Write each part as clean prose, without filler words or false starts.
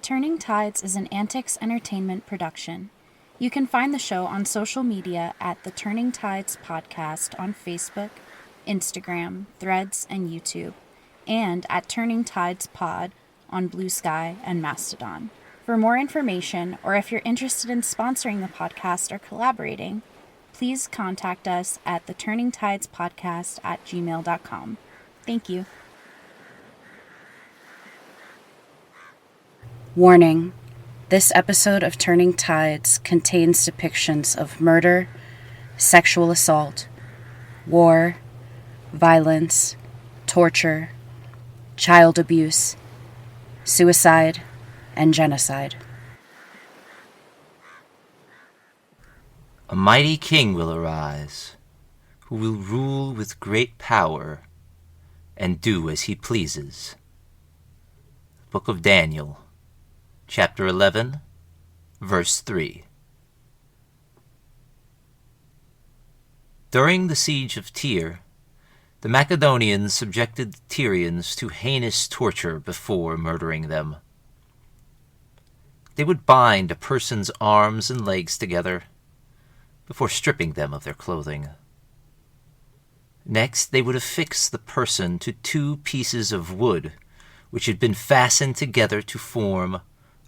Turning Tides is an Antiks entertainment production. You can find the show on social media at the Turning Tides Podcast on Facebook, Instagram, Threads, and YouTube, and at Turning Tides Pod on Bluesky and Mastodon. For more information, or if you're interested in sponsoring the podcast or collaborating, please contact us at the Turning Tides Podcast at gmail.com. Thank you. Warning. This episode of Turning Tides contains depictions of murder, sexual assault, war, violence, torture, child abuse, suicide, and genocide. A mighty king will arise, who will rule with great power and do as he pleases. Book of Daniel, Chapter 11, Verse 3. During the siege of Tyre, the Macedonians subjected the Tyrians to heinous torture before murdering them. They would bind a person's arms and legs together before stripping them of their clothing. Next, they would affix the person to 2 pieces of wood which had been fastened together to form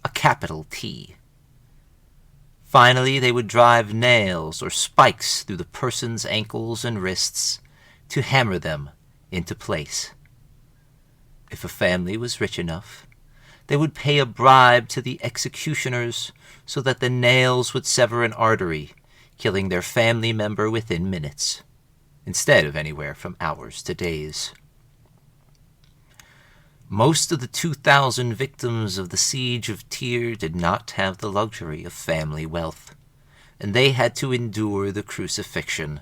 a capital T. Finally, they would drive nails or spikes through the person's ankles and wrists to hammer them into place. If a family was rich enough, they would pay a bribe to the executioners so that the nails would sever an artery, killing their family member within minutes, instead of anywhere from hours to days. Most of the 2,000 victims of the siege of Tyre did not have the luxury of family wealth, and they had to endure the crucifixion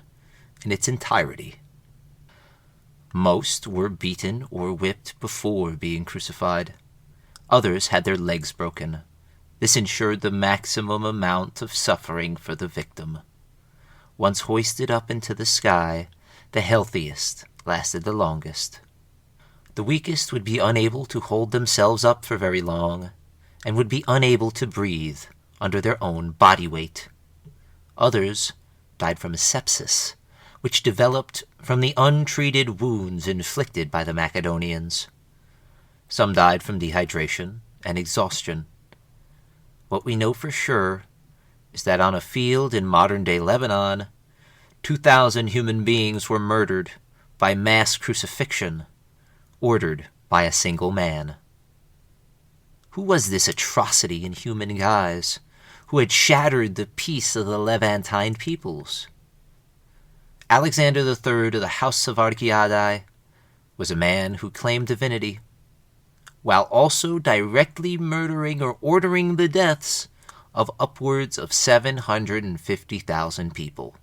in its entirety. Most were beaten or whipped before being crucified. Others had their legs broken. This ensured the maximum amount of suffering for the victim. Once hoisted up into the sky, the healthiest lasted the longest. The weakest would be unable to hold themselves up for very long, and would be unable to breathe under their own body weight. Others died from sepsis, which developed from the untreated wounds inflicted by the Macedonians. Some died from dehydration and exhaustion. What we know for sure is that on a field in modern-day Lebanon, 2,000 human beings were murdered by mass crucifixion, ordered by a single man. Who was this atrocity in human guise, who had shattered the peace of the Levantine peoples? Alexander III of the House of Argeadae was a man who claimed divinity, while also directly murdering or ordering the deaths of upwards of 750,000 people.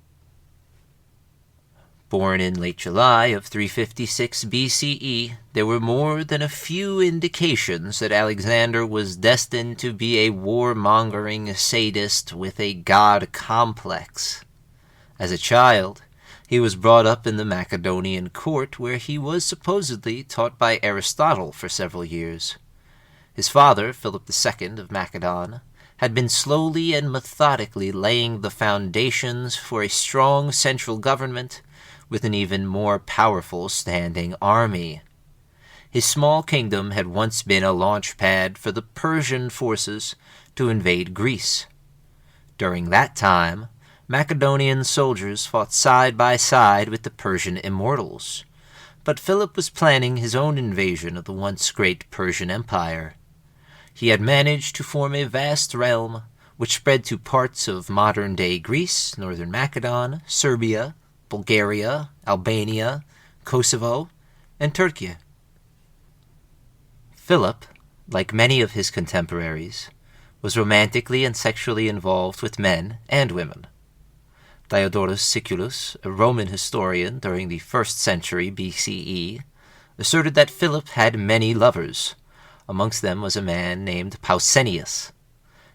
Born in late July of 356 B.C.E., there were more than a few indications that Alexander was destined to be a warmongering sadist with a god complex. As a child, he was brought up in the Macedonian court, where he was supposedly taught by Aristotle for several years. His father, Philip II of Macedon, had been slowly and methodically laying the foundations for a strong central government with an even more powerful standing army. His small kingdom had once been a launch pad for the Persian forces to invade Greece. During that time, Macedonian soldiers fought side by side with the Persian immortals, but Philip was planning his own invasion of the once great Persian Empire. He had managed to form a vast realm which spread to parts of modern-day Greece, northern Macedon, Serbia, Bulgaria, Albania, Kosovo, and Turkey. Philip, like many of his contemporaries, was romantically and sexually involved with men and women. Diodorus Siculus, a Roman historian during the 1st century B.C.E., asserted that Philip had many lovers. Amongst them was a man named Pausanias.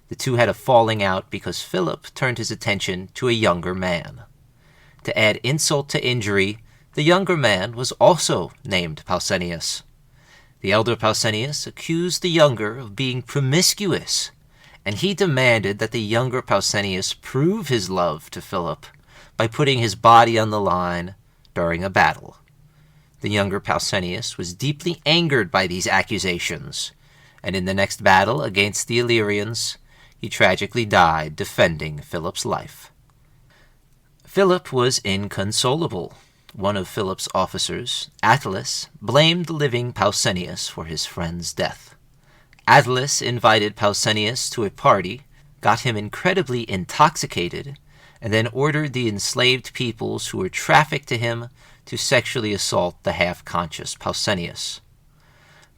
The two had a falling out because Philip turned his attention to a younger man. To add insult to injury, the younger man was also named Pausanias. The elder Pausanias accused the younger of being promiscuous, and he demanded that the younger Pausanias prove his love to Philip by putting his body on the line during a battle. The younger Pausanias was deeply angered by these accusations, and in the next battle against the Illyrians, he tragically died defending Philip's life. Philip was inconsolable. One of Philip's officers, Attalus, blamed the living Pausanias for his friend's death. Attalus invited Pausanias to a party, got him incredibly intoxicated, and then ordered the enslaved peoples who were trafficked to him to sexually assault the half-conscious Pausanias.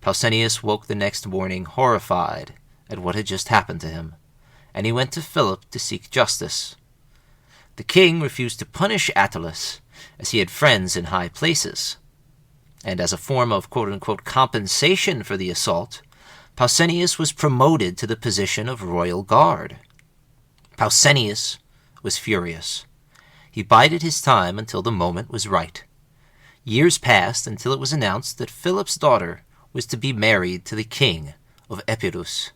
Pausanias woke the next morning horrified at what had just happened to him, and he went to Philip to seek justice. The king refused to punish Attalus, as he had friends in high places, and as a form of quote-unquote compensation for the assault, Pausanias was promoted to the position of royal guard. Pausanias was furious. He bided his time until the moment was right. Years passed until it was announced that Philip's daughter was to be married to the king of Epirus.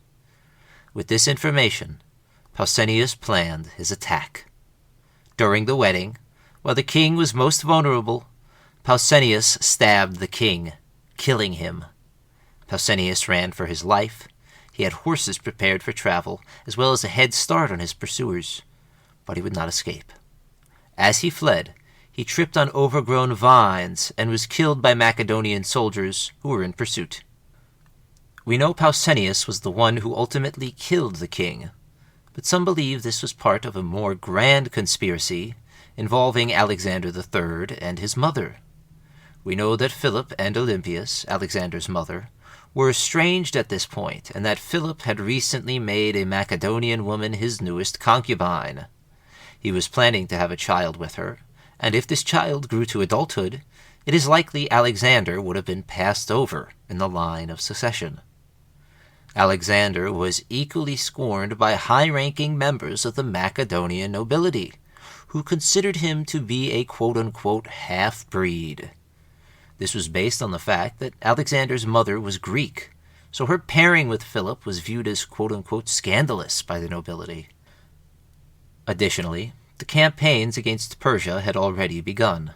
With this information, Pausanias planned his attack. During the wedding, while the king was most vulnerable, Pausanias stabbed the king, killing him. Pausanias ran for his life. He had horses prepared for travel, as well as a head start on his pursuers, but he would not escape. As he fled, he tripped on overgrown vines and was killed by Macedonian soldiers who were in pursuit. We know Pausanias was the one who ultimately killed the king, but some believe this was part of a more grand conspiracy involving Alexander III and his mother. We know that Philip and Olympias, Alexander's mother, were estranged at this point, and that Philip had recently made a Macedonian woman his newest concubine. He was planning to have a child with her, and if this child grew to adulthood, it is likely Alexander would have been passed over in the line of succession. Alexander was equally scorned by high-ranking members of the Macedonian nobility, who considered him to be a quote-unquote half-breed. This was based on the fact that Alexander's mother was Greek, so her pairing with Philip was viewed as quote-unquote scandalous by the nobility. Additionally, the campaigns against Persia had already begun.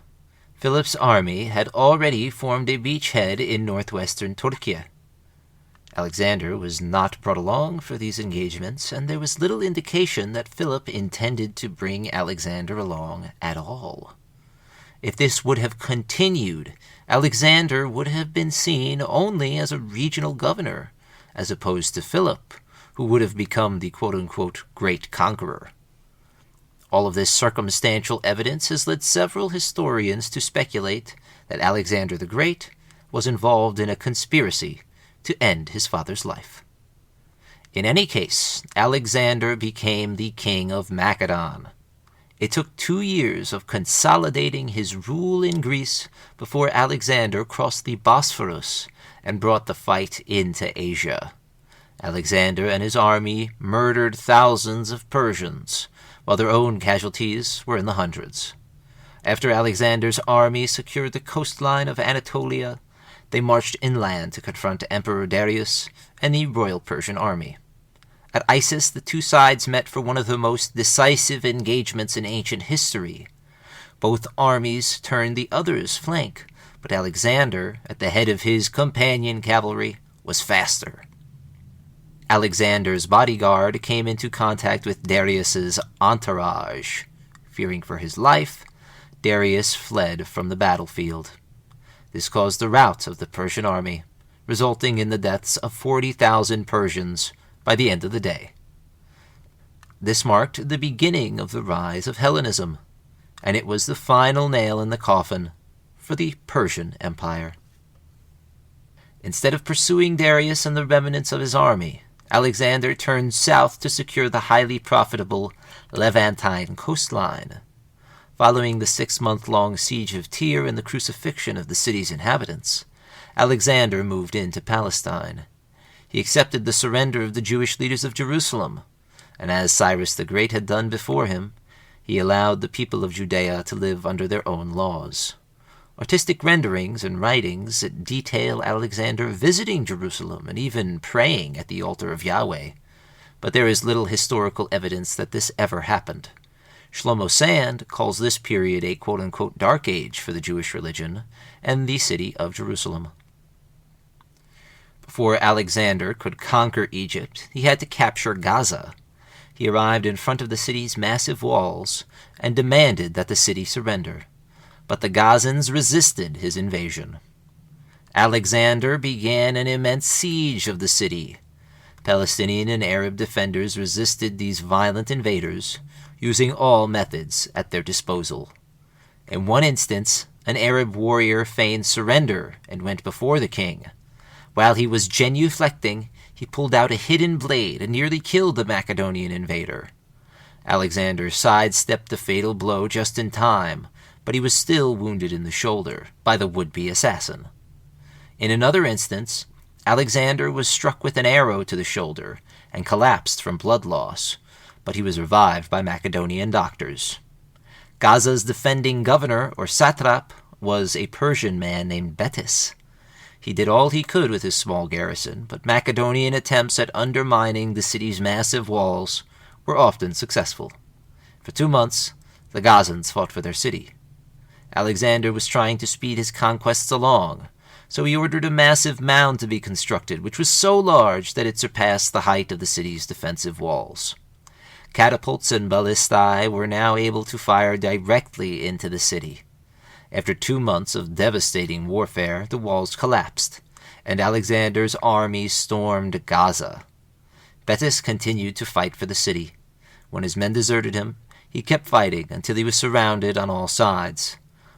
Philip's army had already formed a beachhead in northwestern Turkey. Alexander was not brought along for these engagements, and there was little indication that Philip intended to bring Alexander along at all. If this would have continued, Alexander would have been seen only as a regional governor, as opposed to Philip, who would have become the quote-unquote great conqueror. All of this circumstantial evidence has led several historians to speculate that Alexander the Great was involved in a conspiracy to end his father's life. In any case, Alexander became the king of Macedon. It took 2 years of consolidating his rule in Greece before Alexander crossed the Bosphorus and brought the fight into Asia. Alexander and his army murdered thousands of Persians, while their own casualties were in the hundreds. After Alexander's army secured the coastline of Anatolia, they marched inland to confront Emperor Darius and the royal Persian army. At Issus, the two sides met for one of the most decisive engagements in ancient history. Both armies turned the other's flank, but Alexander, at the head of his companion cavalry, was faster. Alexander's bodyguard came into contact with Darius's entourage. Fearing for his life, Darius fled from the battlefield. This caused the rout of the Persian army, resulting in the deaths of 40,000 Persians by the end of the day. This marked the beginning of the rise of Hellenism, and it was the final nail in the coffin for the Persian Empire. Instead of pursuing Darius and the remnants of his army, Alexander turned south to secure the highly profitable Levantine coastline. Following the 6-month-long siege of Tyre and the crucifixion of the city's inhabitants, Alexander moved into Palestine. He accepted the surrender of the Jewish leaders of Jerusalem, and as Cyrus the Great had done before him, he allowed the people of Judea to live under their own laws. Artistic renderings and writings detail Alexander visiting Jerusalem and even praying at the altar of Yahweh, but there is little historical evidence that this ever happened. Shlomo Sand calls this period a quote-unquote dark age for the Jewish religion and the city of Jerusalem. Before Alexander could conquer Egypt, he had to capture Gaza. He arrived in front of the city's massive walls and demanded that the city surrender, but the Gazans resisted his invasion. Alexander began an immense siege of the city. Palestinian and Arab defenders resisted these violent invaders, using all methods at their disposal. In one instance, an Arab warrior feigned surrender and went before the king. While he was genuflecting, he pulled out a hidden blade and nearly killed the Macedonian invader. Alexander sidestepped the fatal blow just in time, but he was still wounded in the shoulder by the would-be assassin. In another instance, Alexander was struck with an arrow to the shoulder and collapsed from blood loss, but he was revived by Macedonian doctors. Gaza's defending governor, or satrap, was a Persian man named Betis. He did all he could with his small garrison, but Macedonian attempts at undermining the city's massive walls were often successful. For 2 months, the Gazans fought for their city. Alexander was trying to speed his conquests along, so he ordered a massive mound to be constructed, which was so large that it surpassed the height of the city's defensive walls. Catapults and ballistae were now able to fire directly into the city. After 2 months of devastating warfare, the walls collapsed, and Alexander's army stormed Gaza. Betis continued to fight for the city. When his men deserted him, he kept fighting until he was surrounded on all sides.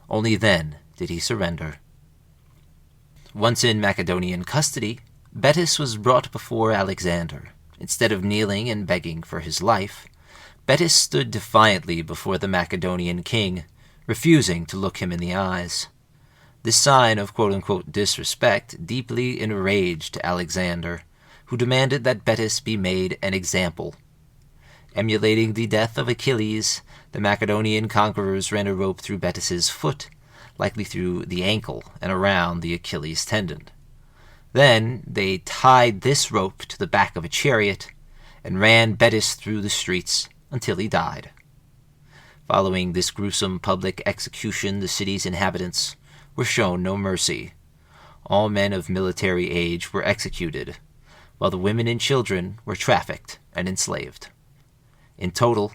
Only then did he surrender. Once in Macedonian custody, Betis was brought before Alexander. Instead of kneeling and begging for his life, Betis stood defiantly before the Macedonian king, refusing to look him in the eyes. This sign of quote-unquote disrespect deeply enraged Alexander, who demanded that Betis be made an example. Emulating the death of Achilles, the Macedonian conquerors ran a rope through Betis's foot, likely through the ankle and around the Achilles tendon. Then they tied this rope to the back of a chariot and ran Betis through the streets until he died. Following this gruesome public execution, the city's inhabitants were shown no mercy. All men of military age were executed, while the women and children were trafficked and enslaved. In total,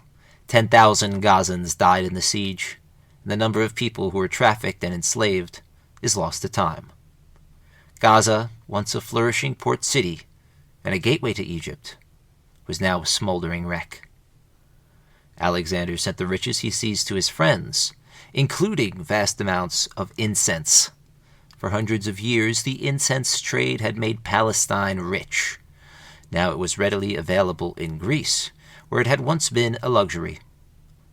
10,000 Gazans died in the siege, and the number of people who were trafficked and enslaved is lost to time. Gaza, once a flourishing port city and a gateway to Egypt, was now a smoldering wreck. Alexander sent the riches he seized to his friends, including vast amounts of incense. For hundreds of years, the incense trade had made Palestine rich. Now it was readily available in Greece, where it had once been a luxury.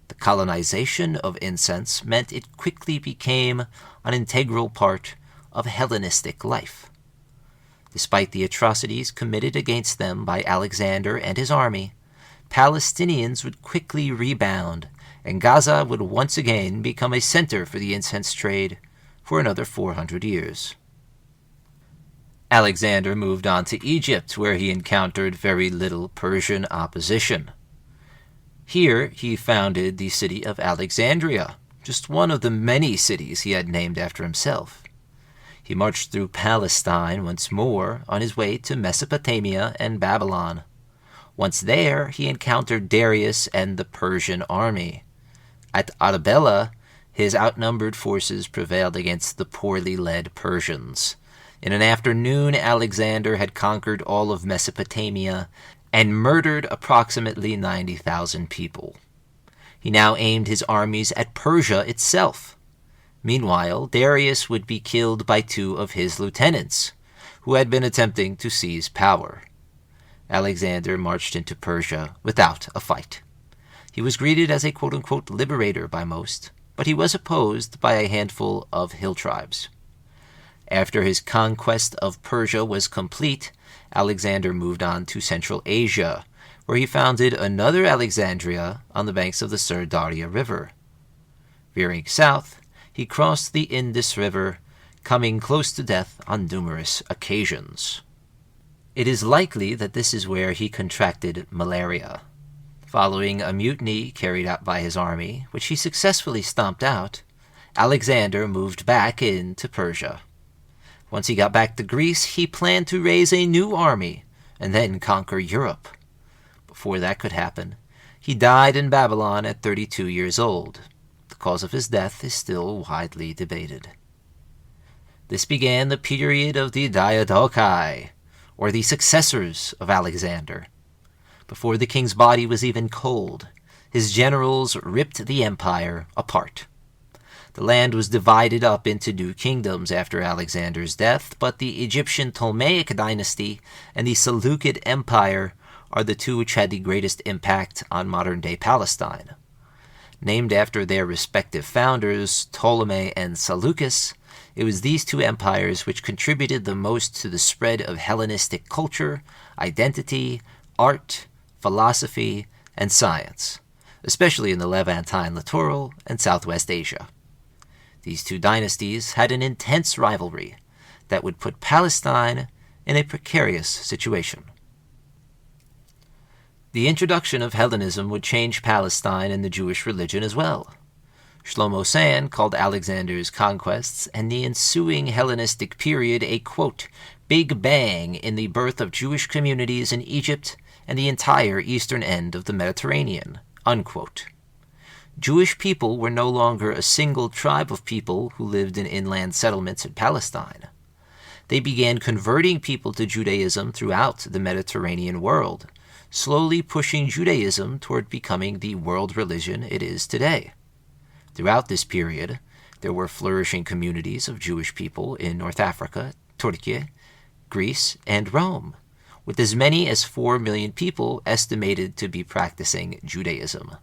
The colonization of incense meant it quickly became an integral part of Hellenistic life. Despite the atrocities committed against them by Alexander and his army, Palestinians would quickly rebound, and Gaza would once again become a center for the incense trade for another 400 years. Alexander moved on to Egypt, where he encountered very little Persian opposition. Here he founded the city of Alexandria, just one of the many cities he had named after himself. He marched through Palestine once more on his way to Mesopotamia and Babylon. Once there, he encountered Darius and the Persian army. At Arbela, his outnumbered forces prevailed against the poorly led Persians. In an afternoon, Alexander had conquered all of Mesopotamia and murdered approximately 90,000 people. He now aimed his armies at Persia itself. Meanwhile, Darius would be killed by 2 of his lieutenants, who had been attempting to seize power. Alexander marched into Persia without a fight. He was greeted as a quote-unquote liberator by most, but he was opposed by a handful of hill tribes. After his conquest of Persia was complete, Alexander moved on to Central Asia, where he founded another Alexandria on the banks of the Sir Daria River. Veering south, he crossed the Indus River, coming close to death on numerous occasions. It is likely that this is where he contracted malaria. Following a mutiny carried out by his army, which he successfully stomped out, Alexander moved back into Persia. Once he got back to Greece, he planned to raise a new army and then conquer Europe. Before that could happen, he died in Babylon at 32 years old. The cause of his death is still widely debated. This began the period of the Diadochi, or the successors of Alexander. Before the king's body was even cold, his generals ripped the empire apart. The land was divided up into new kingdoms after Alexander's death, but the Egyptian Ptolemaic dynasty and the Seleucid Empire are the two which had the greatest impact on modern-day Palestine. Named after their respective founders, Ptolemy and Seleucus, it was these two empires which contributed the most to the spread of Hellenistic culture, identity, art, philosophy, and science, especially in the Levantine littoral and Southwest Asia. These two dynasties had an intense rivalry that would put Palestine in a precarious situation. The introduction of Hellenism would change Palestine and the Jewish religion as well. Shlomo Sand called Alexander's conquests and the ensuing Hellenistic period a, quote, big bang in the birth of Jewish communities in Egypt and the entire eastern end of the Mediterranean, unquote. Jewish people were no longer a single tribe of people who lived in inland settlements in Palestine. They began converting people to Judaism throughout the Mediterranean world, slowly pushing Judaism toward becoming the world religion it is today. Throughout this period, there were flourishing communities of Jewish people in North Africa, Turkey, Greece, and Rome, with as many as 4 million people estimated to be practicing Judaism.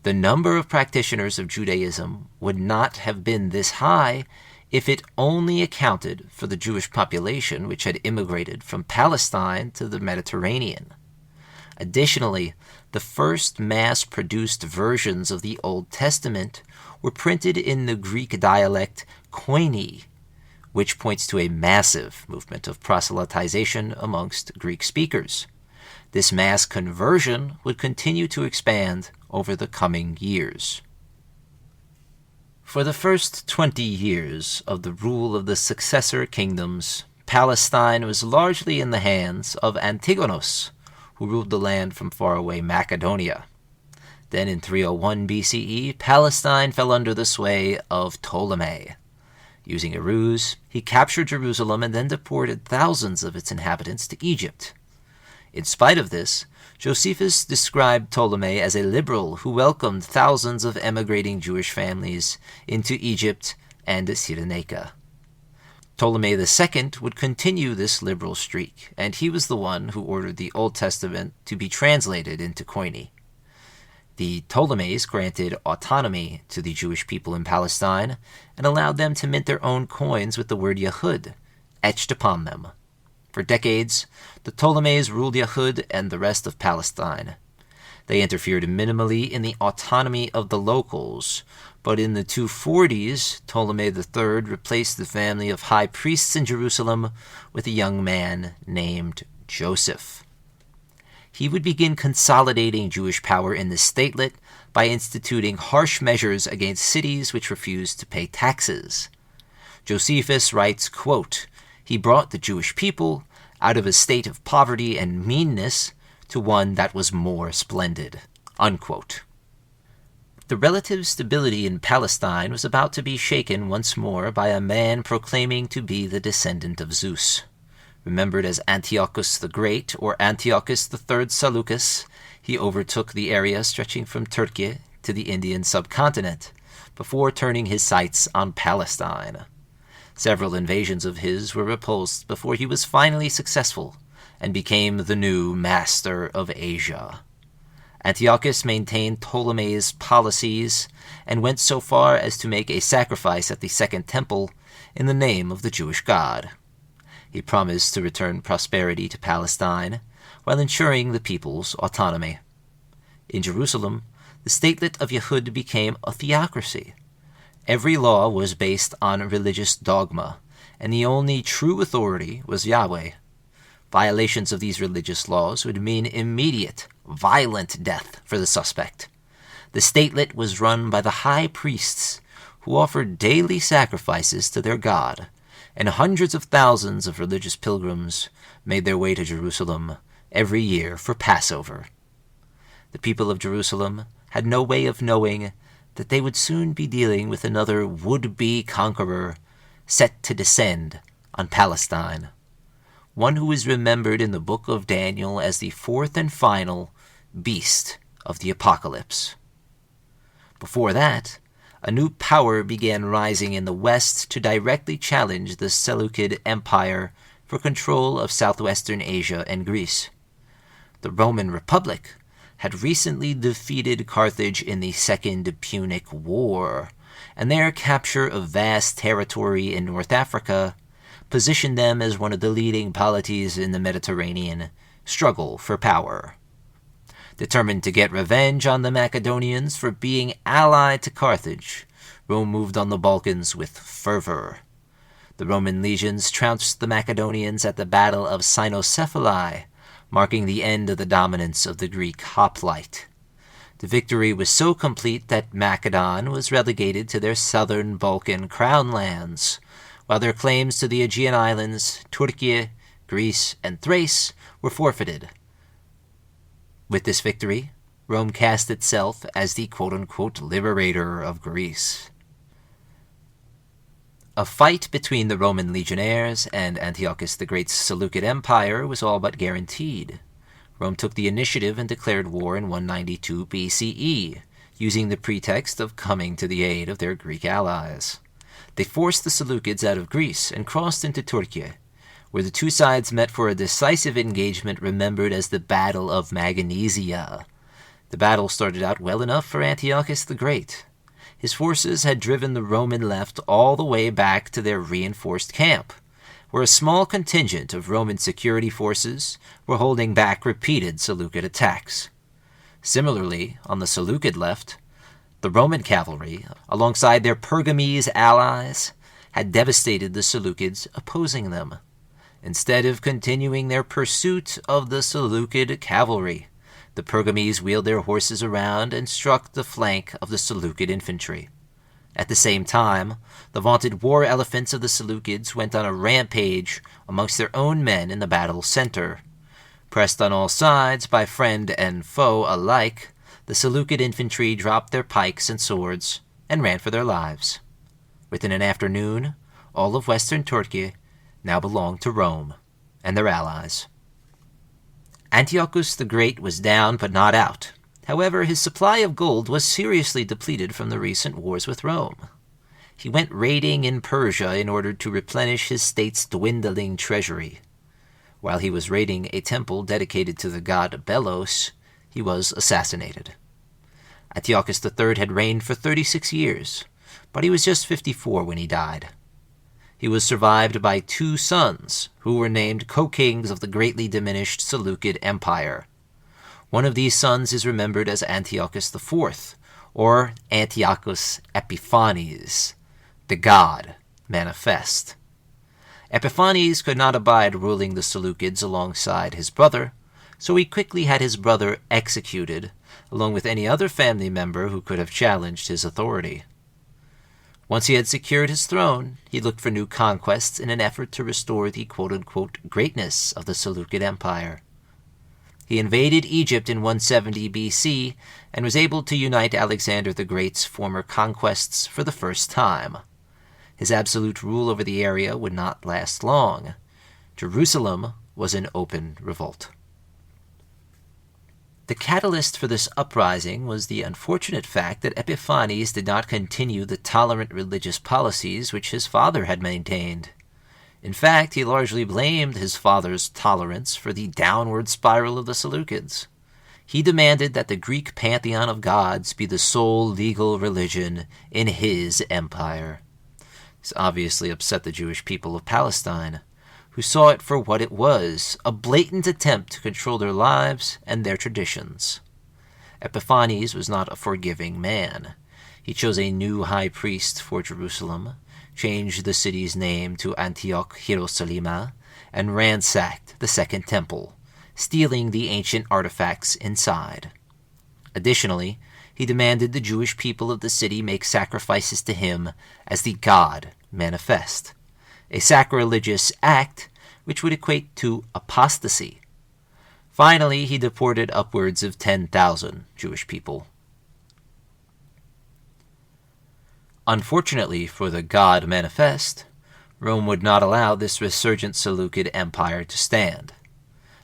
The number of practitioners of Judaism would not have been this high if it only accounted for the Jewish population which had immigrated from Palestine to the Mediterranean. Additionally, the first mass-produced versions of the Old Testament were printed in the Greek dialect Koine, which points to a massive movement of proselytization amongst Greek speakers. This mass conversion would continue to expand over the coming years. For the first 20 years of the rule of the Successor Kingdoms, Palestine was largely in the hands of Antigonus, who ruled the land from faraway Macedonia. Then in 301 B.C.E., Palestine fell under the sway of Ptolemy. Using a ruse, he captured Jerusalem and then deported thousands of its inhabitants to Egypt. In spite of this, Josephus described Ptolemy as a liberal who welcomed thousands of emigrating Jewish families into Egypt and Cyrenaica. Ptolemy II would continue this liberal streak, and he was the one who ordered the Old Testament to be translated into Koine. The Ptolemies granted autonomy to the Jewish people in Palestine and allowed them to mint their own coins with the word Yahud etched upon them. For decades, the Ptolemies ruled Yahud and the rest of Palestine. They interfered minimally in the autonomy of the locals, but in the 240s, Ptolemy III replaced the family of high priests in Jerusalem with a young man named Joseph. He would begin consolidating Jewish power in the statelet by instituting harsh measures against cities which refused to pay taxes. Josephus writes, quote, "He brought the Jewish people out of a state of poverty and meanness to one that was more splendid," unquote. The relative stability in Palestine was about to be shaken once more by a man proclaiming to be the descendant of Zeus. Remembered as Antiochus the Great, or Antiochus III Seleucus, he overtook the area stretching from Turkey to the Indian subcontinent, before turning his sights on Palestine. Several invasions of his were repulsed before he was finally successful, and became the new master of Asia. Antiochus maintained Ptolemy's policies, and went so far as to make a sacrifice at the Second Temple in the name of the Jewish God. He promised to return prosperity to Palestine, while ensuring the people's autonomy. In Jerusalem, the statelet of Yahud became a theocracy. Every law was based on religious dogma, and the only true authority was Yahweh. Violations of these religious laws would mean immediate, violent death for the suspect. The statelet was run by the high priests, who offered daily sacrifices to their god, and hundreds of thousands of religious pilgrims made their way to Jerusalem every year for Passover. The people of Jerusalem had no way of knowing that they would soon be dealing with another would-be conqueror set to descend on Palestine, one who is remembered in the book of Daniel as the fourth and final beast of the apocalypse. Before that, a new power began rising in the west to directly challenge the Seleucid Empire for control of southwestern Asia and Greece. The Roman Republic had recently defeated Carthage in the Second Punic War, and their capture of vast territory in North Africa positioned them as one of the leading polities in the Mediterranean struggle for power. Determined to get revenge on the Macedonians for being allied to Carthage, Rome moved on the Balkans with fervor. The Roman legions trounced the Macedonians at the Battle of Cynocephalae, marking the end of the dominance of the Greek hoplite. The victory was so complete that Macedon was relegated to their southern Balkan crown lands, while their claims to the Aegean islands, Turkey, Greece, and Thrace were forfeited. With this victory, Rome cast itself as the quote-unquote liberator of Greece. A fight between the Roman legionnaires and Antiochus the Great's Seleucid Empire was all but guaranteed. Rome took the initiative and declared war in 192 B.C.E., using the pretext of coming to the aid of their Greek allies. They forced the Seleucids out of Greece and crossed into Turkey, where the two sides met for a decisive engagement remembered as the Battle of Magnesia. The battle started out well enough for Antiochus the Great. His forces had driven the Roman left all the way back to their reinforced camp, where a small contingent of Roman security forces were holding back repeated Seleucid attacks. Similarly, on the Seleucid left, the Roman cavalry, alongside their Pergamese allies, had devastated the Seleucids opposing them. Instead of continuing their pursuit of the Seleucid cavalry, the Pergamese wheeled their horses around and struck the flank of the Seleucid infantry. At the same time, the vaunted war elephants of the Seleucids went on a rampage amongst their own men in the battle's center. Pressed on all sides by friend and foe alike, the Seleucid infantry dropped their pikes and swords and ran for their lives. Within an afternoon, all of western Turkey now belonged to Rome and their allies. Antiochus the Great was down but not out. However, his supply of gold was seriously depleted from the recent wars with Rome. He went raiding in Persia in order to replenish his state's dwindling treasury. While he was raiding a temple dedicated to the god Belos, he was assassinated. Antiochus III had reigned for 36 years, but he was just 54 when he died. He was survived by two sons, who were named co-kings of the greatly diminished Seleucid Empire. One of these sons is remembered as Antiochus IV, or Antiochus Epiphanes, the god manifest. Epiphanes could not abide ruling the Seleucids alongside his brother, so he quickly had his brother executed, along with any other family member who could have challenged his authority. Once he had secured his throne, he looked for new conquests in an effort to restore the quote-unquote greatness of the Seleucid Empire. He invaded Egypt in 170 B.C. and was able to unite Alexander the Great's former conquests for the first time. His absolute rule over the area would not last long. Jerusalem was in open revolt. The catalyst for this uprising was the unfortunate fact that Epiphanes did not continue the tolerant religious policies which his father had maintained. In fact, he largely blamed his father's tolerance for the downward spiral of the Seleucids. He demanded that the Greek pantheon of gods be the sole legal religion in his empire. This obviously upset the Jewish people of Palestine, who saw it for what it was, a blatant attempt to control their lives and their traditions. Epiphanes was not a forgiving man. He chose a new high priest for Jerusalem, changed the city's name to Antioch Hierosolima, and ransacked the Second Temple, stealing the ancient artifacts inside. Additionally, he demanded the Jewish people of the city make sacrifices to him as the God manifest, a sacrilegious act which would equate to apostasy. Finally, he deported upwards of 10,000 Jewish people. Unfortunately for the God manifest, Rome would not allow this resurgent Seleucid empire to stand.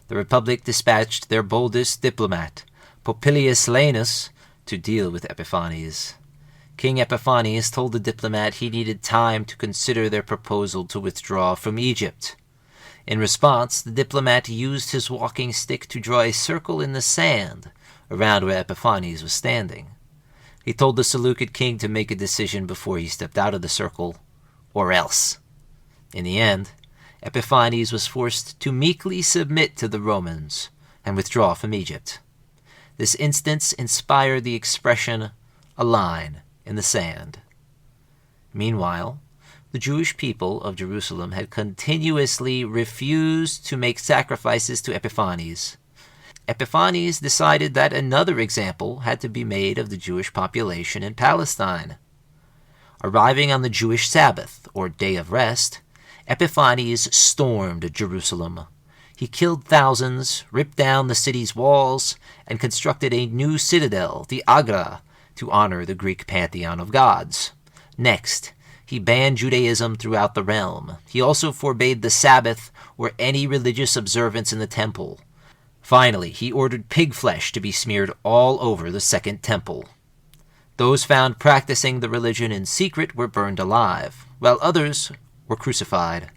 The Republic dispatched their boldest diplomat, Popilius Laenus, to deal with Epiphanes. King Epiphanes told the diplomat he needed time to consider their proposal to withdraw from Egypt. In response, the diplomat used his walking stick to draw a circle in the sand around where Epiphanes was standing. He told the Seleucid king to make a decision before he stepped out of the circle, or else. In the end, Epiphanes was forced to meekly submit to the Romans and withdraw from Egypt. This instance inspired the expression, "a line in the sand." Meanwhile, the Jewish people of Jerusalem had continuously refused to make sacrifices to Epiphanes. Epiphanes decided that another example had to be made of the Jewish population in Palestine. Arriving on the Jewish Sabbath, or Day of Rest, Epiphanes stormed Jerusalem. He killed thousands, ripped down the city's walls, and constructed a new citadel, the Agra, to honor the Greek pantheon of gods. Next, he banned Judaism throughout the realm. He also forbade the Sabbath or any religious observance in the temple. Finally, he ordered pig flesh to be smeared all over the Second Temple. Those found practicing the religion in secret were burned alive, while others were crucified.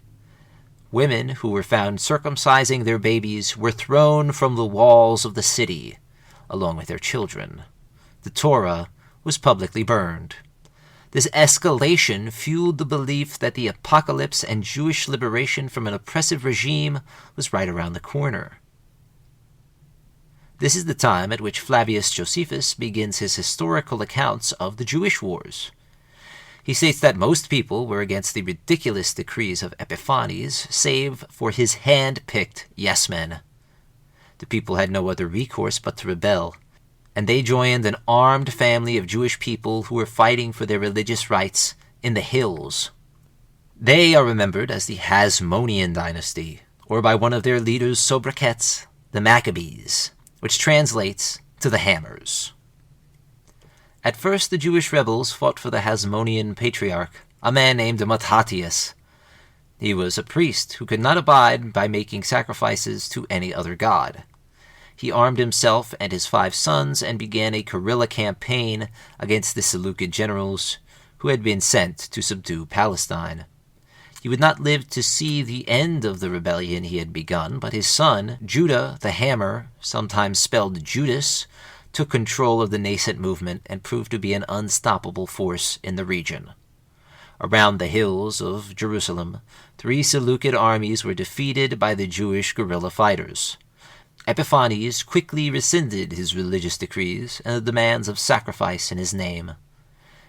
Women who were found circumcising their babies were thrown from the walls of the city, along with their children. The Torah was publicly burned. This escalation fueled the belief that the apocalypse and Jewish liberation from an oppressive regime was right around the corner. This is the time at which Flavius Josephus begins his historical accounts of the Jewish wars. He states that most people were against the ridiculous decrees of Epiphanes, save for his hand-picked yes-men. The people had no other recourse but to rebel, and they joined an armed family of Jewish people who were fighting for their religious rights in the hills. They are remembered as the Hasmonean dynasty, or by one of their leaders' sobriquets, the Maccabees, which translates to the Hammers. At first, the Jewish rebels fought for the Hasmonean patriarch, a man named Mattathias. He was a priest who could not abide by making sacrifices to any other god. He armed himself and his 5 sons and began a guerrilla campaign against the Seleucid generals who had been sent to subdue Palestine. He would not live to see the end of the rebellion he had begun, but his son, Judah the Hammer, sometimes spelled Judas, took control of the nascent movement and proved to be an unstoppable force in the region. Around the hills of Jerusalem, 3 Seleucid armies were defeated by the Jewish guerrilla fighters. Epiphanes quickly rescinded his religious decrees and the demands of sacrifice in his name.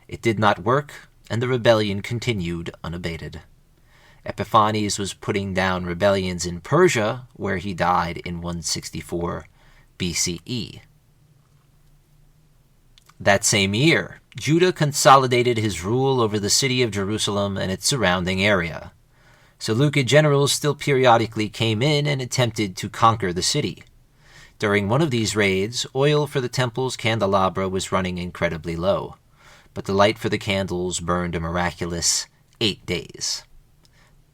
It did not work, and the rebellion continued unabated. Epiphanes was putting down rebellions in Persia, where he died in 164 B.C.E. That same year, Judah consolidated his rule over the city of Jerusalem and its surrounding area. Seleucid generals still periodically came in and attempted to conquer the city. During one of these raids, oil for the temple's candelabra was running incredibly low, but the light for the candles burned a miraculous 8 days.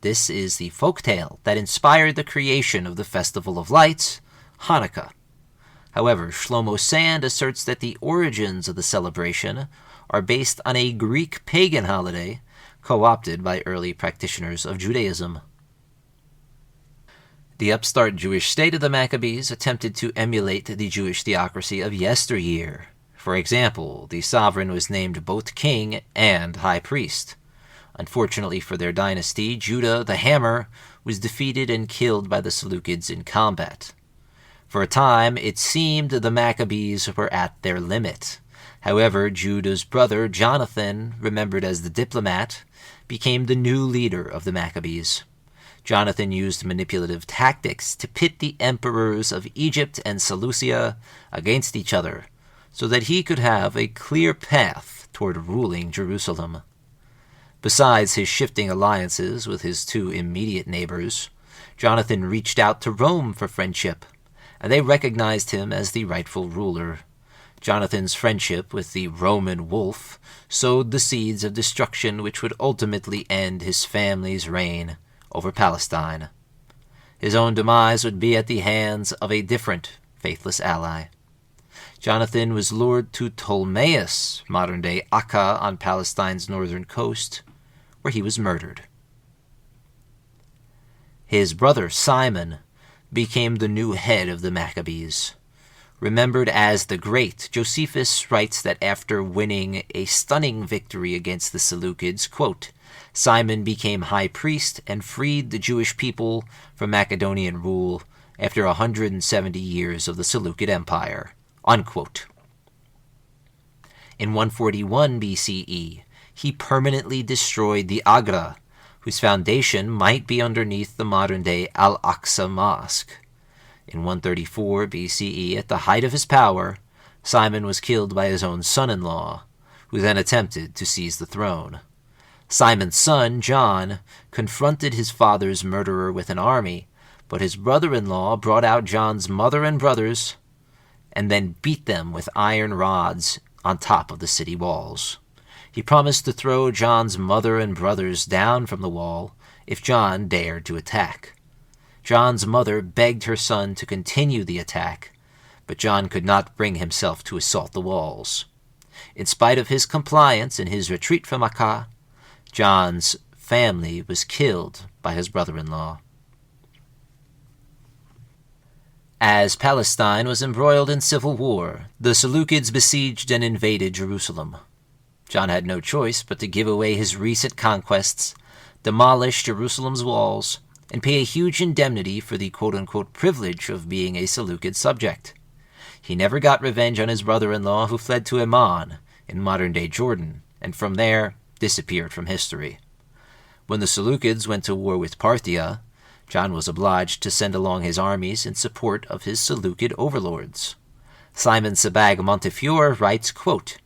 This is the folktale that inspired the creation of the Festival of Lights, Hanukkah. However, Shlomo Sand asserts that the origins of the celebration are based on a Greek pagan holiday co-opted by early practitioners of Judaism. The upstart Jewish state of the Maccabees attempted to emulate the Jewish theocracy of yesteryear. For example, the sovereign was named both king and high priest. Unfortunately for their dynasty, Judah the Hammer was defeated and killed by the Seleucids in combat. For a time, it seemed the Maccabees were at their limit. However, Judah's brother Jonathan, remembered as the diplomat, became the new leader of the Maccabees. Jonathan used manipulative tactics to pit the emperors of Egypt and Seleucia against each other, so that he could have a clear path toward ruling Jerusalem. Besides his shifting alliances with his two immediate neighbors, Jonathan reached out to Rome for friendship, and they recognized him as the rightful ruler. Jonathan's friendship with the Roman wolf sowed the seeds of destruction which would ultimately end his family's reign over Palestine. His own demise would be at the hands of a different faithless ally. Jonathan was lured to Ptolemais, modern-day Akka on Palestine's northern coast, where he was murdered. His brother Simon became the new head of the Maccabees. Remembered as the Great, Josephus writes that after winning a stunning victory against the Seleucids, quote, Simon became high priest and freed the Jewish people from Macedonian rule after 170 years of the Seleucid Empire, unquote. In 141 B.C.E., he permanently destroyed the Agra, whose foundation might be underneath the modern-day Al-Aqsa Mosque. In 134 B.C.E., at the height of his power, Simon was killed by his own son-in-law, who then attempted to seize the throne. Simon's son, John, confronted his father's murderer with an army, but his brother-in-law brought out John's mother and brothers and then beat them with iron rods on top of the city walls. He promised to throw John's mother and brothers down from the wall if John dared to attack. John's mother begged her son to continue the attack, but John could not bring himself to assault the walls. In spite of his compliance and his retreat from Akka, John's family was killed by his brother-in-law. As Palestine was embroiled in civil war, the Seleucids besieged and invaded Jerusalem. John had no choice but to give away his recent conquests, demolish Jerusalem's walls, and pay a huge indemnity for the quote-unquote privilege of being a Seleucid subject. He never got revenge on his brother-in-law, who fled to Amman in modern-day Jordan, and from there disappeared from history. When the Seleucids went to war with Parthia, John was obliged to send along his armies in support of his Seleucid overlords. Simon Sebag Montefiore writes, quote,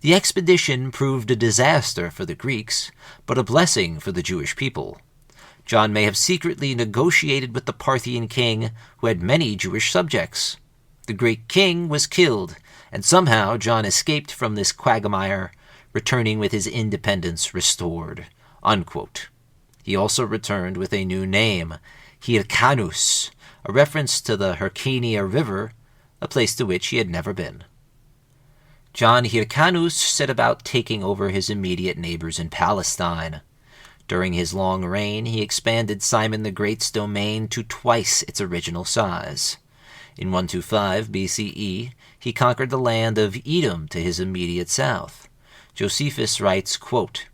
The expedition proved a disaster for the Greeks, but a blessing for the Jewish people. John may have secretly negotiated with the Parthian king, who had many Jewish subjects. The great king was killed, and somehow John escaped from this quagmire, returning with his independence restored, unquote. He also returned with a new name, Hyrcanus, a reference to the Hyrcania River, a place to which he had never been. John Hyrcanus set about taking over his immediate neighbors in Palestine. During his long reign, he expanded Simon the Great's domain to twice its original size. In 125 B.C.E., he conquered the land of Edom to his immediate south. Josephus writes, quote,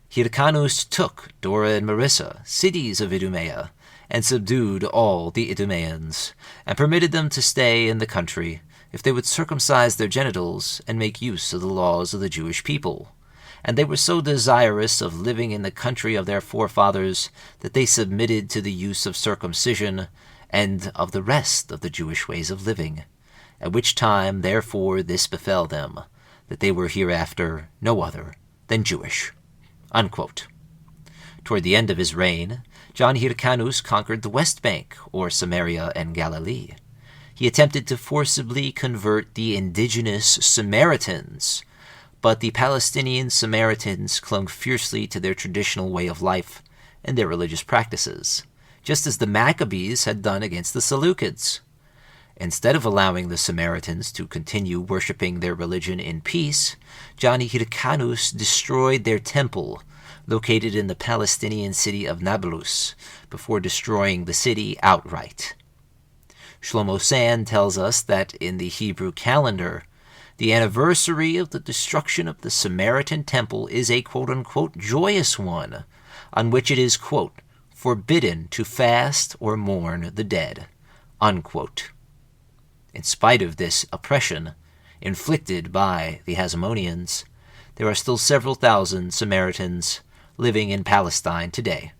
Hyrcanus took Dora and Marissa, cities of Idumea, and subdued all the Idumeans, and permitted them to stay in the country if they would circumcise their genitals and make use of the laws of the Jewish people. And they were so desirous of living in the country of their forefathers that they submitted to the use of circumcision and of the rest of the Jewish ways of living, at which time, therefore, this befell them, that they were hereafter no other than Jewish. Unquote. Toward the end of his reign, John Hyrcanus conquered the West Bank, or Samaria and Galilee. He attempted to forcibly convert the indigenous Samaritans, but the Palestinian Samaritans clung fiercely to their traditional way of life and their religious practices, just as the Maccabees had done against the Seleucids. Instead of allowing the Samaritans to continue worshipping their religion in peace, John Hyrcanus destroyed their temple, located in the Palestinian city of Nablus, before destroying the city outright. Shlomo Sand tells us that in the Hebrew calendar, the anniversary of the destruction of the Samaritan temple is a quote-unquote joyous one, on which it is, quote, forbidden to fast or mourn the dead, unquote. In spite of this oppression, inflicted by the Hasmoneans, there are still several thousand Samaritans living in Palestine today.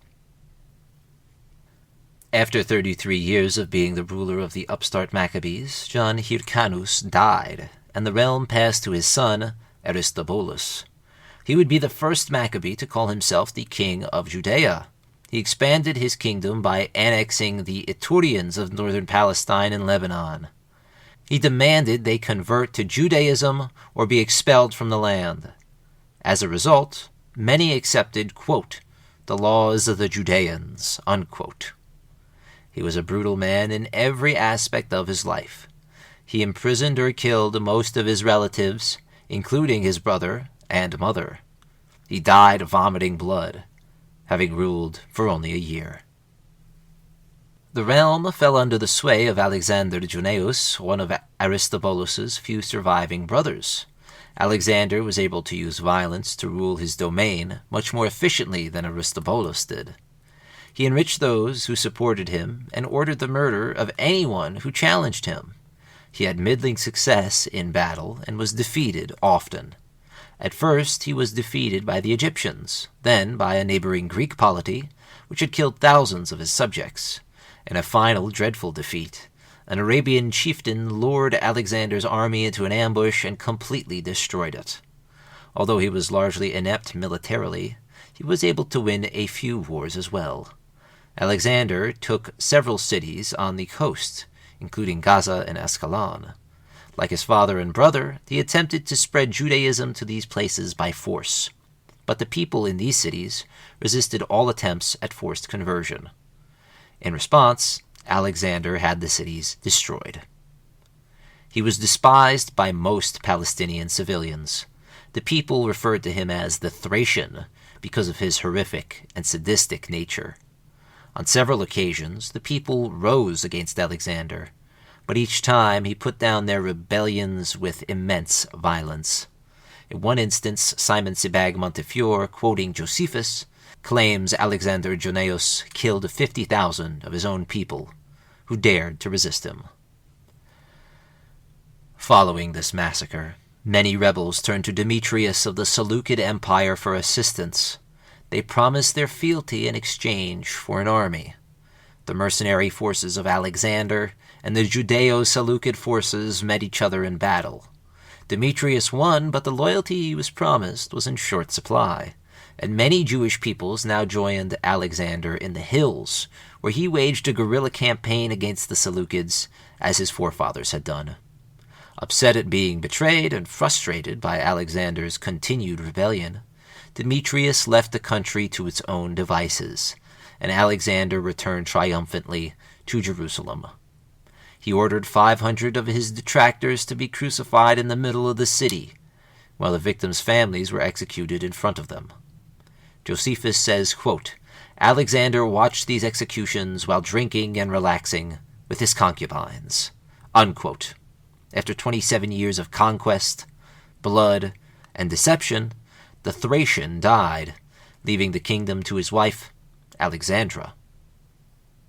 After 33 years of being the ruler of the upstart Maccabees, John Hyrcanus died, and the realm passed to his son, Aristobulus. He would be the first Maccabee to call himself the king of Judea. He expanded his kingdom by annexing the Iturians of northern Palestine and Lebanon. He demanded they convert to Judaism or be expelled from the land. As a result, many accepted, quote, the laws of the Judeans, unquote. He was a brutal man in every aspect of his life. He imprisoned or killed most of his relatives, including his brother and mother. He died vomiting blood, having ruled for only a year. The realm fell under the sway of Alexander Junius, one of Aristobulus's few surviving brothers. Alexander was able to use violence to rule his domain much more efficiently than Aristobulus did. He enriched those who supported him and ordered the murder of anyone who challenged him. He had middling success in battle and was defeated often. At first he was defeated by the Egyptians, then by a neighboring Greek polity, which had killed thousands of his subjects. In a final dreadful defeat, an Arabian chieftain lured Alexander's army into an ambush and completely destroyed it. Although he was largely inept militarily, he was able to win a few wars as well. Alexander took several cities on the coast, including Gaza and Ascalon. Like his father and brother, he attempted to spread Judaism to these places by force. But the people in these cities resisted all attempts at forced conversion. In response, Alexander had the cities destroyed. He was despised by most Palestinian civilians. The people referred to him as the Thracian because of his horrific and sadistic nature. On several occasions, the people rose against Alexander, but each time he put down their rebellions with immense violence. In one instance, Simon Sebag Montefiore, quoting Josephus, claims Alexander Junius killed 50,000 of his own people who dared to resist him. Following this massacre, many rebels turned to Demetrius of the Seleucid Empire for assistance. They promised their fealty in exchange for an army. The mercenary forces of Alexander and the Judeo-Seleucid forces met each other in battle. Demetrius won, but the loyalty he was promised was in short supply, and many Jewish peoples now joined Alexander in the hills, where he waged a guerrilla campaign against the Seleucids, as his forefathers had done. Upset at being betrayed and frustrated by Alexander's continued rebellion, Demetrius left the country to its own devices, and Alexander returned triumphantly to Jerusalem. He ordered 500 of his detractors to be crucified in the middle of the city, while the victims' families were executed in front of them. Josephus says, quote, Alexander watched these executions while drinking and relaxing with his concubines, unquote. After 27 years of conquest, blood, and deception, the Thracian died, leaving the kingdom to his wife, Alexandra.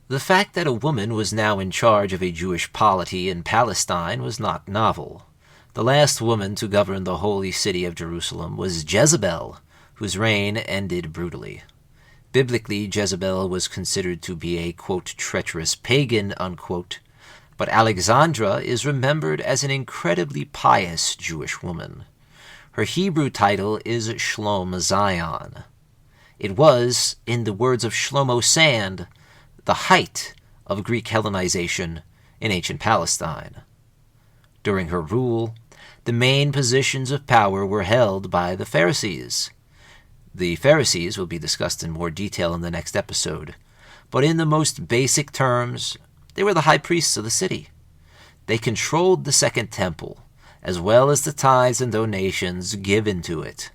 The fact that a woman was now in charge of a Jewish polity in Palestine was not novel. The last woman to govern the holy city of Jerusalem was Jezebel, whose reign ended brutally. Biblically, Jezebel was considered to be a, quote, treacherous pagan, unquote, but Alexandra is remembered as an incredibly pious Jewish woman. Her Hebrew title is Shlom Zion. It was, in the words of Shlomo Sand, the height of Greek Hellenization in ancient Palestine. During her rule, the main positions of power were held by the Pharisees. The Pharisees will be discussed in more detail in the next episode, but in the most basic terms, they were the high priests of the city. They controlled the Second Temple, as well as the tithes and donations given to it.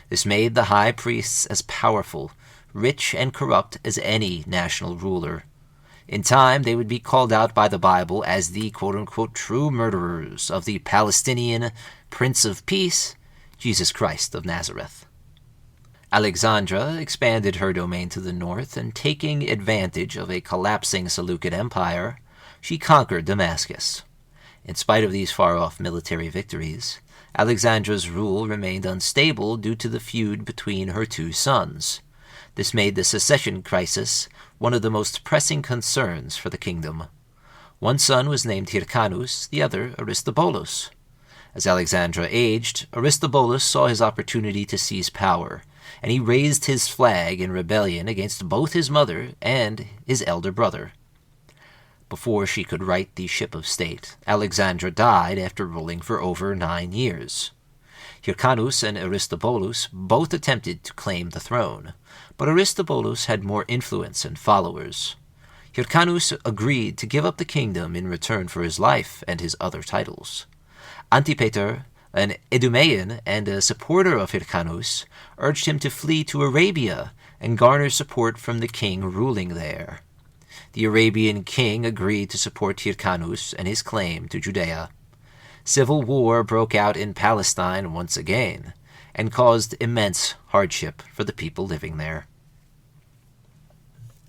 This made the high priests as powerful, rich, and corrupt as any national ruler. In time, they would be called out by the Bible as the quote-unquote true murderers of the Palestinian Prince of Peace, Jesus Christ of Nazareth. Alexandra expanded her domain to the north, and taking advantage of a collapsing Seleucid empire, she conquered Damascus. In spite of these far-off military victories, Alexandra's rule remained unstable due to the feud between her two sons. This made the succession crisis one of the most pressing concerns for the kingdom. One son was named Hyrcanus, the other Aristobulus. As Alexandra aged, Aristobulus saw his opportunity to seize power, and he raised his flag in rebellion against both his mother and his elder brother. Before she could right the ship of state, Alexandra died after ruling for over 9 years. Hyrcanus and Aristobulus both attempted to claim the throne, but Aristobulus had more influence and followers. Hyrcanus agreed to give up the kingdom in return for his life and his other titles. Antipater, an Idumean and a supporter of Hyrcanus, urged him to flee to Arabia and garner support from the king ruling there. The Arabian king agreed to support Hyrcanus and his claim to Judea. Civil war broke out in Palestine once again, and caused immense hardship for the people living there.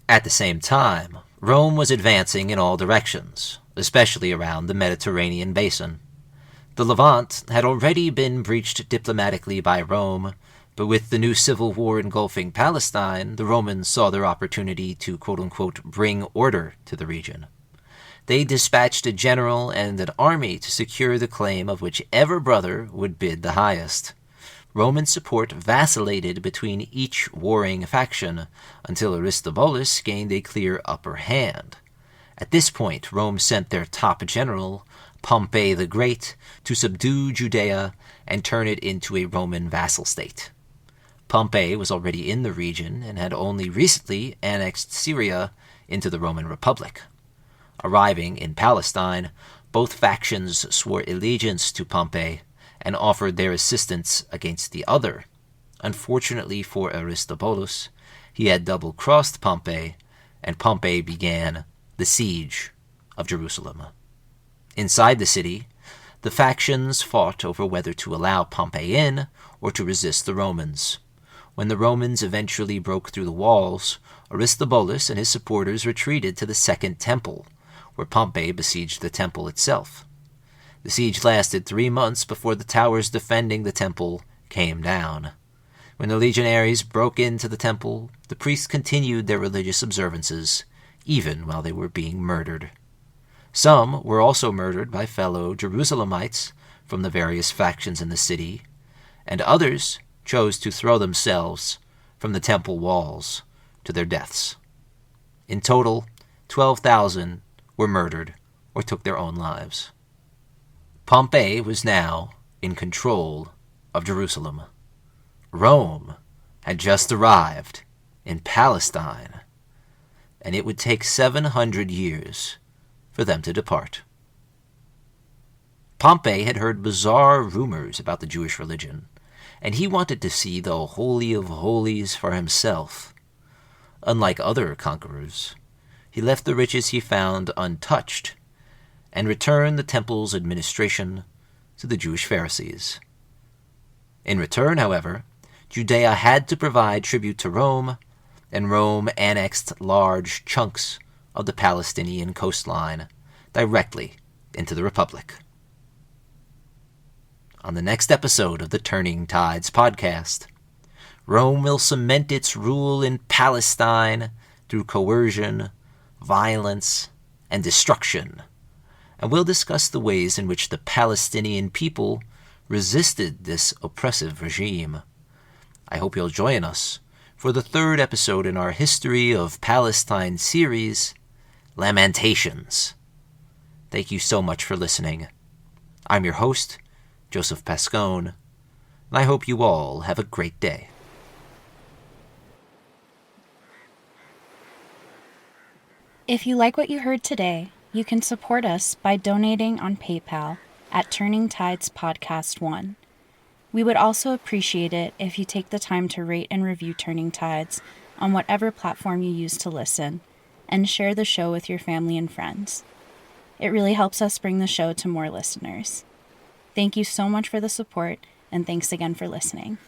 At the same time, Rome was advancing in all directions, especially around the Mediterranean basin. The Levant had already been breached diplomatically by Rome, but with the new civil war engulfing Palestine, the Romans saw their opportunity to quote-unquote bring order to the region. They dispatched a general and an army to secure the claim of whichever brother would bid the highest. Roman support vacillated between each warring faction until Aristobulus gained a clear upper hand. At this point, Rome sent their top general, Pompey the Great, to subdue Judea and turn it into a Roman vassal state. Pompey was already in the region and had only recently annexed Syria into the Roman Republic. Arriving in Palestine, both factions swore allegiance to Pompey and offered their assistance against the other. Unfortunately for Aristobulus, he had double-crossed Pompey, and Pompey began the siege of Jerusalem. Inside the city, the factions fought over whether to allow Pompey in or to resist the Romans. When the Romans eventually broke through the walls, Aristobulus and his supporters retreated to the Second Temple, where Pompey besieged the temple itself. The siege lasted 3 months before the towers defending the temple came down. When the legionaries broke into the temple, the priests continued their religious observances, even while they were being murdered. Some were also murdered by fellow Jerusalemites from the various factions in the city, and others chose to throw themselves from the temple walls to their deaths. In total, 12,000 were murdered or took their own lives. Pompey was now in control of Jerusalem. Rome had just arrived in Palestine, and it would take 700 years for them to depart. Pompey had heard bizarre rumors about the Jewish religion, and he wanted to see the Holy of Holies for himself. Unlike other conquerors, he left the riches he found untouched and returned the temple's administration to the Jewish Pharisees. In return, however, Judea had to provide tribute to Rome, and Rome annexed large chunks of the Palestinian coastline directly into the Republic. On the next episode of the Turning Tides podcast, Rome will cement its rule in Palestine through coercion, violence, and destruction, and we'll discuss the ways in which the Palestinian people resisted this oppressive regime. I hope you'll join us for the 3rd episode in our History of Palestine series, Lamentations. Thank you so much for listening. I'm your host, Joseph Pascone, and I hope you all have a great day. If you like what you heard today, you can support us by donating on PayPal at Turning Tides Podcast 1. We would also appreciate it if you take the time to rate and review Turning Tides on whatever platform you use to listen, and share the show with your family and friends. It really helps us bring the show to more listeners. Thank you so much for the support, and thanks again for listening.